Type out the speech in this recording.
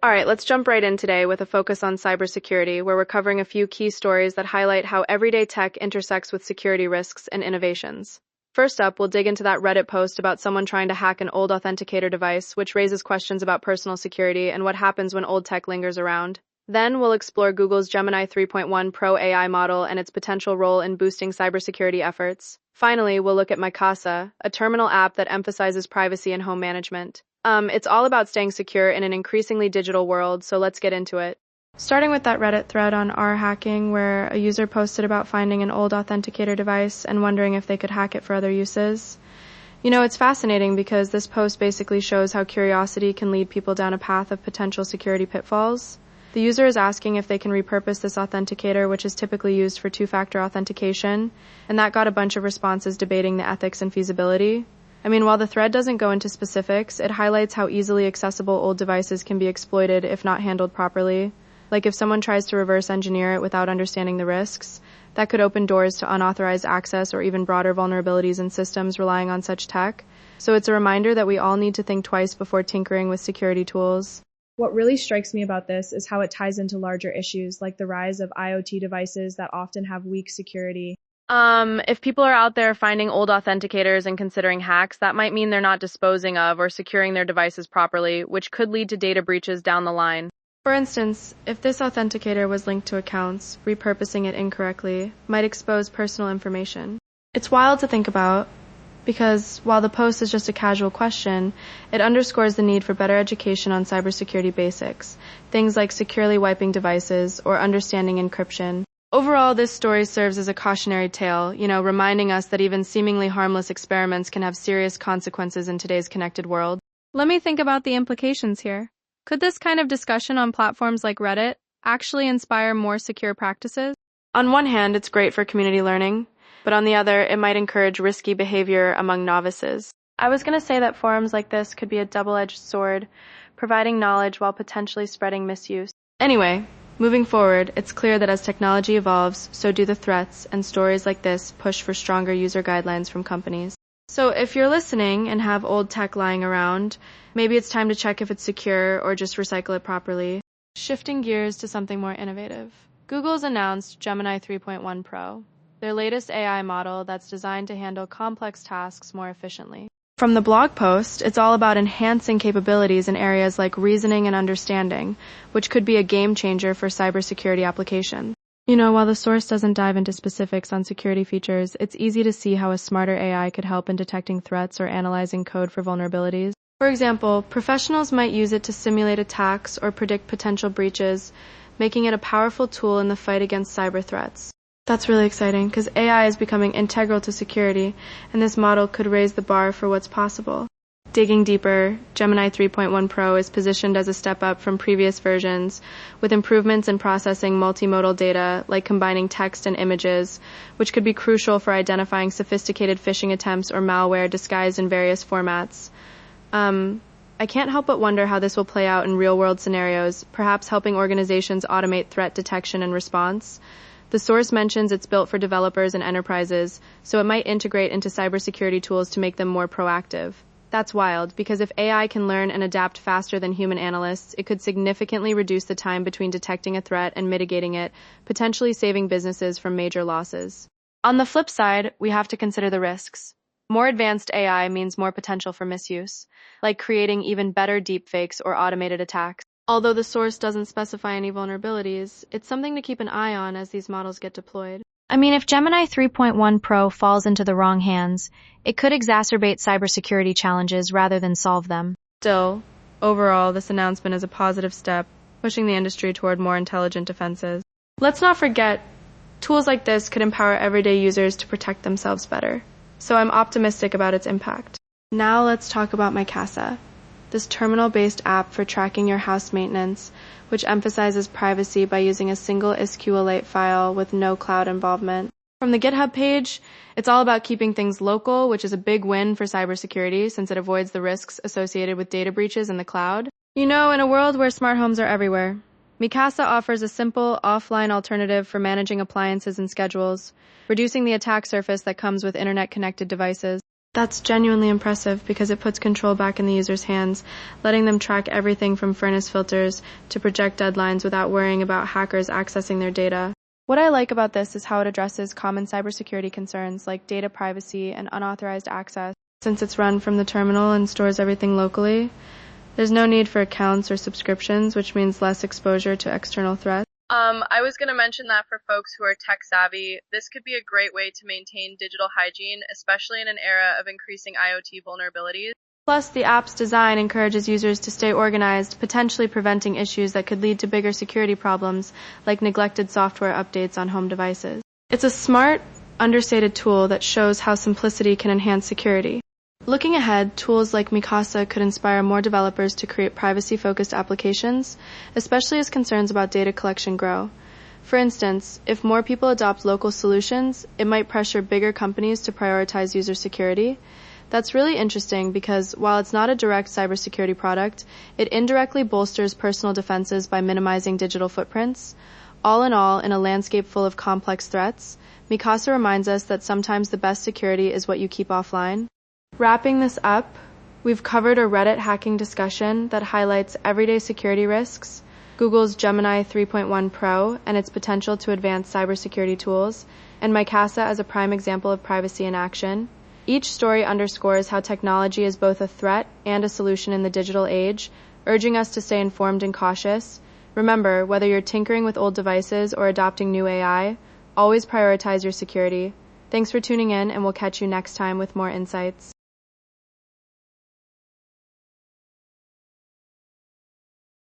All right, let's jump right in today with a focus on cybersecurity, where we're covering a few key stories that highlight how everyday tech intersects with security risks and innovations. First up, we'll dig into that Reddit post about someone trying to hack an old authenticator device, which raises questions about personal security and what happens when old tech lingers around. Then we'll explore Google's Gemini 3.1 Pro AI model and its potential role in boosting cybersecurity efforts. Finally, we'll look at My Casa, a terminal app that emphasizes privacy and home management. It's all about staying secure in an increasingly digital world, so let's get into it. Starting with that Reddit thread on r-hacking, where a user posted about finding an old authenticator device and wondering if they could hack it for other uses. It's fascinating because this post basically shows how curiosity can lead people down a path of potential security pitfalls. The user is asking if they can repurpose this authenticator, which is typically used for two-factor authentication, and that got a bunch of responses debating the ethics and feasibility. While the thread doesn't go into specifics, it highlights how easily accessible old devices can be exploited if not handled properly. Like if someone tries to reverse engineer it without understanding the risks, that could open doors to unauthorized access or even broader vulnerabilities in systems relying on such tech. So it's a reminder that we all need to think twice before tinkering with security tools. What really strikes me about this is how it ties into larger issues like the rise of IoT devices that often have weak security. If people are out there finding old authenticators and considering hacks, that might mean they're not disposing of or securing their devices properly, which could lead to data breaches down the line. For instance, if this authenticator was linked to accounts, repurposing it incorrectly might expose personal information. It's wild to think about, because while the post is just a casual question, it underscores the need for better education on cybersecurity basics, things like securely wiping devices or understanding encryption. Overall, this story serves as a cautionary tale, reminding us that even seemingly harmless experiments can have serious consequences in today's connected world. Let me think about the implications here. Could this kind of discussion on platforms like Reddit actually inspire more secure practices? On one hand, it's great for community learning, but on the other, it might encourage risky behavior among novices. I was going to say that forums like this could be a double-edged sword, providing knowledge while potentially spreading misuse. Anyway, moving forward, it's clear that as technology evolves, so do the threats, and stories like this push for stronger user guidelines from companies. So if you're listening and have old tech lying around, maybe it's time to check if it's secure or just recycle it properly. Shifting gears to something more innovative. Google's announced Gemini 3.1 Pro, their latest AI model that's designed to handle complex tasks more efficiently. From the blog post, it's all about enhancing capabilities in areas like reasoning and understanding, which could be a game changer for cybersecurity applications. While the source doesn't dive into specifics on security features, it's easy to see how a smarter AI could help in detecting threats or analyzing code for vulnerabilities. For example, professionals might use it to simulate attacks or predict potential breaches, making it a powerful tool in the fight against cyber threats. That's really exciting because AI is becoming integral to security, and this model could raise the bar for what's possible. Digging deeper, Gemini 3.1 Pro is positioned as a step up from previous versions, with improvements in processing multimodal data, like combining text and images, which could be crucial for identifying sophisticated phishing attempts or malware disguised in various formats. I can't help but wonder how this will play out in real-world scenarios, perhaps helping organizations automate threat detection and response. The source mentions it's built for developers and enterprises, so it might integrate into cybersecurity tools to make them more proactive. That's wild, because if AI can learn and adapt faster than human analysts, it could significantly reduce the time between detecting a threat and mitigating it, potentially saving businesses from major losses. On the flip side, we have to consider the risks. More advanced AI means more potential for misuse, like creating even better deepfakes or automated attacks. Although the source doesn't specify any vulnerabilities, it's something to keep an eye on as these models get deployed. If Gemini 3.1 Pro falls into the wrong hands, it could exacerbate cybersecurity challenges rather than solve them. Still, overall, this announcement is a positive step, pushing the industry toward more intelligent defenses. Let's not forget, tools like this could empower everyday users to protect themselves better. So I'm optimistic about its impact. Now let's talk about My Casa, this terminal-based app for tracking your house maintenance, which emphasizes privacy by using a single SQLite file with no cloud involvement. From the GitHub page, it's all about keeping things local, which is a big win for cybersecurity since it avoids the risks associated with data breaches in the cloud. In a world where smart homes are everywhere, My Casa offers a simple, offline alternative for managing appliances and schedules, reducing the attack surface that comes with internet-connected devices. That's genuinely impressive because it puts control back in the user's hands, letting them track everything from furnace filters to project deadlines without worrying about hackers accessing their data. What I like about this is how it addresses common cybersecurity concerns like data privacy and unauthorized access. Since it's run from the terminal and stores everything locally, there's no need for accounts or subscriptions, which means less exposure to external threats. I was going to mention that for folks who are tech savvy, this could be a great way to maintain digital hygiene, especially in an era of increasing IoT vulnerabilities. Plus, the app's design encourages users to stay organized, potentially preventing issues that could lead to bigger security problems, like neglected software updates on home devices. It's a smart, understated tool that shows how simplicity can enhance security. Looking ahead, tools like Mikasa could inspire more developers to create privacy-focused applications, especially as concerns about data collection grow. For instance, if more people adopt local solutions, it might pressure bigger companies to prioritize user security. That's really interesting because while it's not a direct cybersecurity product, it indirectly bolsters personal defenses by minimizing digital footprints. All in all, in a landscape full of complex threats, Mikasa reminds us that sometimes the best security is what you keep offline. Wrapping this up, we've covered a Reddit hacking discussion that highlights everyday security risks, Google's Gemini 3.1 Pro and its potential to advance cybersecurity tools, and Mikasa as a prime example of privacy in action. Each story underscores how technology is both a threat and a solution in the digital age, urging us to stay informed and cautious. Remember, whether you're tinkering with old devices or adopting new AI, always prioritize your security. Thanks for tuning in, and we'll catch you next time with more insights.